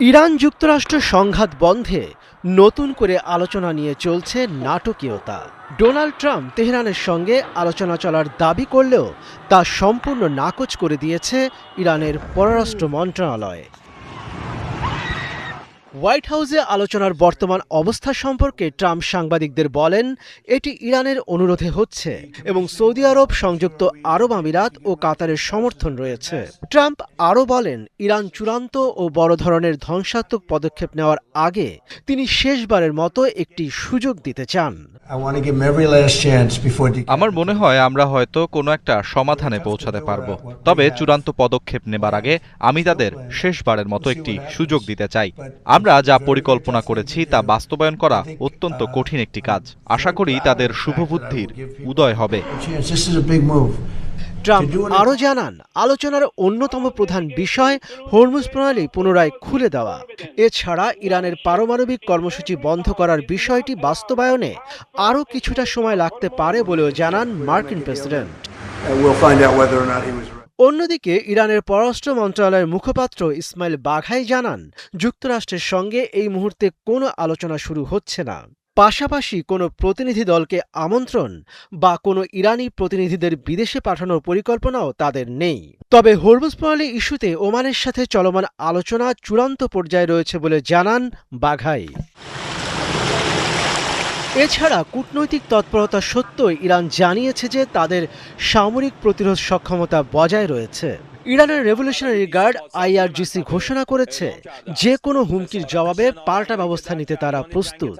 Iran যুক্তরাষ্ট্র সংঘাত বন্ধে নতুন করে আলোচনা নিয়ে চলছে নাটকীয়তা। ডোনাল্ড ট্রাম্প তেহরানের সঙ্গে আলোচনা চলার দাবি করলেও তা সম্পূর্ণ নাকচ করে দিয়েছে ইরানের পররাষ্ট্র মন্ত্রণালয়। হোয়াইট হাউসে আলোচনার বর্তমান অবস্থা সম্পর্কে ট্রাম্প সাংবাদিকদের বলেন, এটি ইরানের অনুরোধে হচ্ছে এবং সৌদি আরব, সংযুক্ত আরব আমিরাত ও কাতারের সমর্থন রয়েছে। ট্রাম্প আরও বলেন, ইরান চূড়ান্ত ও বড় ধরনের ধ্বংসাত্মক পদক্ষেপ নেওয়ার আগে তিনি শেষবারের মতো একটি সুযোগ দিতে চান। আমার মনে হয় আমরা হয়তো কোনো একটা সমাধানে পৌঁছাতে পারবো, তবে চূড়ান্ত পদক্ষেপ নেবার আগে আমি তাদের শেষবারের মতো একটি সুযোগ দিতে চাই। আমরা যা পরিকল্পনা করেছি তা বাস্তবায়ন করা অত্যন্ত কঠিন একটি কাজ। আশা করি তাদের শুভবুদ্ধির উদয় হবে। ট্রাম্প আরও জানান, আলোচনার অন্যতম প্রধান বিষয় হরমুজ প্রণালী পুনরায় খুলে দেওয়া। এছাড়া ইরানের পারমাণবিক কর্মসূচি বন্ধ করার বিষয়টি বাস্তবায়নে আরও কিছুটা সময় লাগতে পারে বলেও জানান মার্কিন প্রেসিডেন্ট। অন্যদিকে ইরানের পররাষ্ট্র মন্ত্রণালয়ের মুখপাত্র ইসমাইল বাঘাই জানান, যুক্তরাষ্ট্রের সঙ্গে এই মুহূর্তে কোনো আলোচনা শুরু হচ্ছে না। পাশাপাশি কোনো প্রতিনিধি দলকে আমন্ত্রণ বা কোনো ইরানি প্রতিনিধিদের বিদেশে পাঠানোর পরিকল্পনাও তাদের নেই। তবে হরমুজ প্রণালী ইস্যুতে ওমানের সাথে চলমান আলোচনা চূড়ান্ত পর্যায়ে রয়েছে বলে জানান বাঘাই। এছাড়া কূটনৈতিক তৎপরতা সত্ত্বেও ইরান জানিয়েছে যে তাদের সামরিক প্রতিরোধ সক্ষমতা বজায় রয়েছে। ইরানের রেভলিউশনারি গার্ড IRGC ঘোষণা করেছে, যে কোনো হুমকির জবাবে পাল্টা ব্যবস্থা নিতে তারা প্রস্তুত।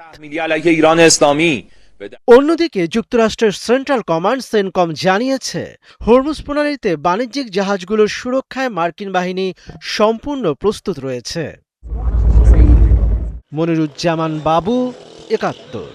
অন্যদিকে যুক্তরাষ্ট্রের সেন্ট্রাল কমান্ড সেনকম জানিয়েছে, হরমুজ প্রণালীতে বাণিজ্যিক জাহাজগুলোর সুরক্ষায় মার্কিন বাহিনী সম্পূর্ণ প্রস্তুত রয়েছে। মনিরুজ্জামান বাবু, ৭১।